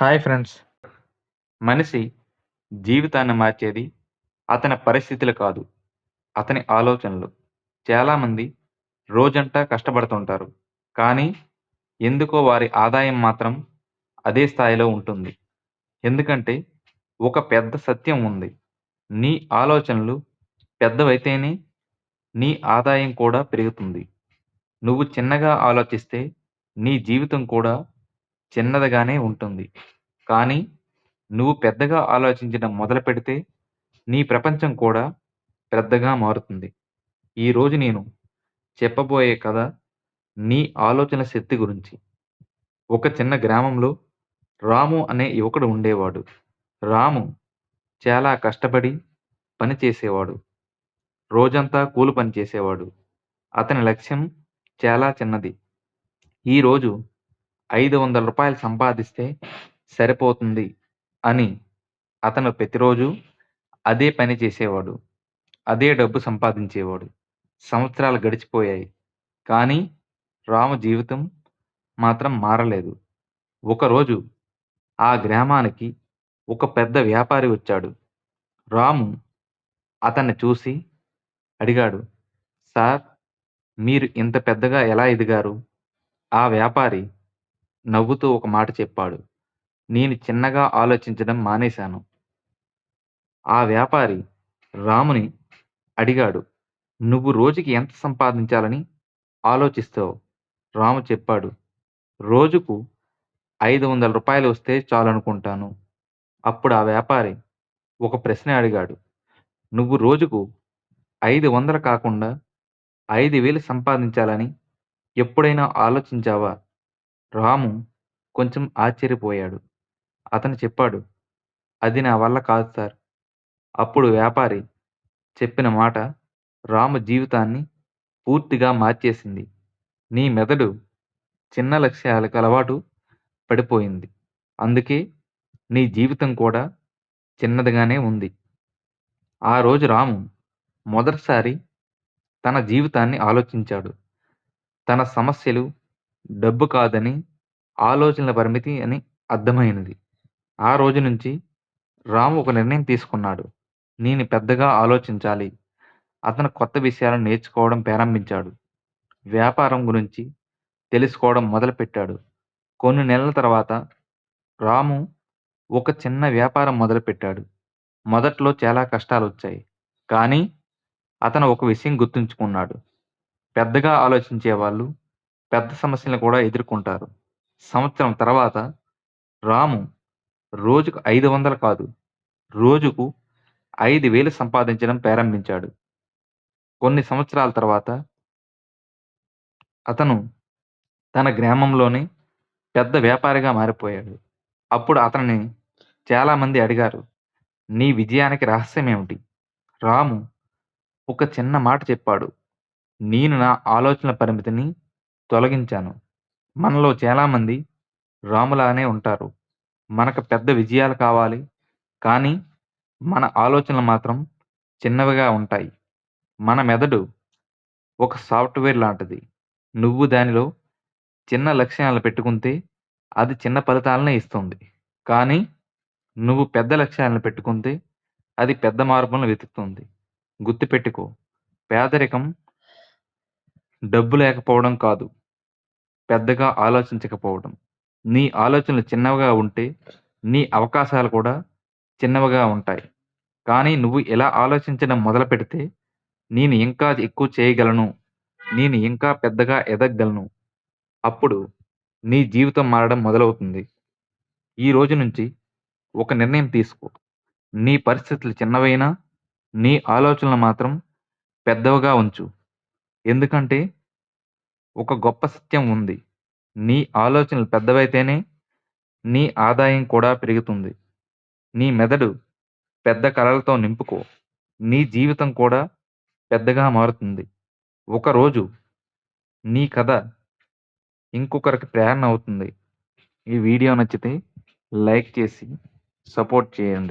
Hi friends. మనిషి జీవితాన్ని మార్చేది అతని పరిస్థితులు కాదు, అతని ఆలోచనలు. చాలామంది రోజంతా కష్టపడుతుంటారు. కానీ ఎందుకో వారి ఆదాయం మాత్రం అదే స్థాయిలో ఉంటుంది. ఎందుకంటే ఒక పెద్ద సత్యం ఉంది. నీ ఆలోచనలు పెద్దవైతేనే నీ ఆదాయం కూడా పెరుగుతుంది. నువ్వు చిన్నగా ఆలోచిస్తే నీ జీవితం కూడా చిన్నదిగానే ఉంటుంది. కానీ నువ్వు పెద్దగా ఆలోచించడం మొదలుపెడితే నీ ప్రపంచం కూడా పెద్దగా మారుతుంది. ఈరోజు నేను చెప్పబోయే కథ నీ ఆలోచన శక్తి గురించి. ఒక చిన్న గ్రామంలో రాము అనే యువకుడు ఉండేవాడు. రాము చాలా కష్టపడి పని చేసేవాడు. రోజంతా కూలి పని చేసేవాడు. అతని లక్ష్యం చాలా చిన్నది. ఈరోజు రూ. 500 సంపాదిస్తే సరిపోతుంది అని అతను ప్రతిరోజు అదే పని చేసేవాడు. అదే డబ్బు సంపాదించేవాడు. సంవత్సరాలు గడిచిపోయాయి. కానీ రాము జీవితం మాత్రం మారలేదు. ఒకరోజు ఆ గ్రామానికి ఒక పెద్ద వ్యాపారి వచ్చాడు. రాము అతన్ని చూసి అడిగాడు, "సార్, మీరు ఇంత పెద్దగా ఎలా ఎదిగారు?" ఆ వ్యాపారి నవ్వుతూ ఒక మాట చెప్పాడు, "నేను చిన్నగా ఆలోచించడం మానేశాను." ఆ వ్యాపారి రాముని అడిగాడు, "నువ్వు రోజుకి ఎంత సంపాదించాలని ఆలోచిస్తావు?" రాము చెప్పాడు, "రోజుకు రూ. 500 వస్తే చాలనుకుంటాను." అప్పుడు ఆ వ్యాపారి ఒక ప్రశ్న అడిగాడు, "నువ్వు రోజుకు 500 కాకుండా 5,000 సంపాదించాలని ఎప్పుడైనా ఆలోచించావా?" రాము కొంచెం ఆశ్చర్యపోయాడు. అతను చెప్పాడు, "అది నా వల్ల కాదు సార్." అప్పుడు వ్యాపారి చెప్పిన మాట రాము జీవితాన్ని పూర్తిగా మార్చేసింది. "నీ మెదడు చిన్న లక్ష్యాలకు అలవాటు పడిపోయింది. అందుకే నీ జీవితం కూడా చిన్నదిగానే ఉంది." ఆ రోజు రాము మొదటిసారి తన జీవితాన్ని ఆలోచించాడు. తన సమస్యలు డబ్బు కాదని, ఆలోచనల పరిమితి అని అర్థమైనది. ఆ రోజు నుంచి రాము ఒక నిర్ణయం తీసుకున్నాడు. నేను పెద్దగా ఆలోచించాలి. అతను కొత్త విషయాలను నేర్చుకోవడం ప్రారంభించాడు. వ్యాపారం గురించి తెలుసుకోవడం మొదలుపెట్టాడు. కొన్ని నెలల తర్వాత రాము ఒక చిన్న వ్యాపారం మొదలుపెట్టాడు. మొదట్లో చాలా కష్టాలొచ్చాయి. కానీ అతను ఒక విషయం గుర్తుంచుకున్నాడు. పెద్దగా ఆలోచించే వాళ్ళు పెద్ద సమస్యలను కూడా ఎదుర్కొంటారు. సంవత్సరం తర్వాత రాము రోజుకు 500 కాదు, రోజుకు 5,000 సంపాదించడం ప్రారంభించాడు. కొన్ని సంవత్సరాల తర్వాత అతను తన గ్రామంలోనే పెద్ద వ్యాపారిగా మారిపోయాడు. అప్పుడు అతనిని చాలామంది అడిగారు, "నీ విజయానికి రహస్యమేమిటి?" రాము ఒక చిన్న మాట చెప్పాడు, "నేను నా ఆలోచనల పరిమితిని తొలగించాను." మనలో చాలామంది రాములానే ఉంటారు. మనకు పెద్ద విజయాలు కావాలి, కానీ మన ఆలోచనలు మాత్రం చిన్నవిగా ఉంటాయి. మన మెదడు ఒక సాఫ్ట్‌వేర్ లాంటిది. నువ్వు దానిలో చిన్న లక్ష్యాలను పెట్టుకుంటే అది చిన్న ఫలితాలనే ఇస్తుంది. కానీ నువ్వు పెద్ద లక్ష్యాలను పెట్టుకుంటే అది పెద్ద మార్పులను వెతుకుతుంది. గుర్తుపెట్టుకో, పేదరికం డబ్బు లేకపోవడం కాదు, పెద్దగా ఆలోచించకపోవడం. నీ ఆలోచనలు చిన్నవిగా ఉంటే నీ అవకాశాలు కూడా చిన్నవిగా ఉంటాయి. కానీ నువ్వు ఇలా ఆలోచించడం మొదలుపెడితే, నేను ఇంకా ఎక్కువ చేయగలను, నేను ఇంకా పెద్దగా ఎదగగలను. అప్పుడు నీ జీవితం మారడం మొదలవుతుంది. ఈ రోజు నుంచి ఒక నిర్ణయం తీసుకో. నీ పరిస్థితులు చిన్నవైనా, నీ ఆలోచనలు మాత్రం పెద్దవిగా ఉంచు. ఎందుకంటే ఒక గొప్ప సత్యం ఉంది. నీ ఆలోచనలు పెద్దవైతేనే నీ ఆదాయం కూడా పెరుగుతుంది. నీ మెదడు పెద్ద కలలతో నింపుకో. నీ జీవితం కూడా పెద్దగా మారుతుంది. ఒకరోజు నీ కథ ఇంకొకరికి ప్రేరణ అవుతుంది. ఈ వీడియో నచ్చితే లైక్ చేసి సపోర్ట్ చేయండి.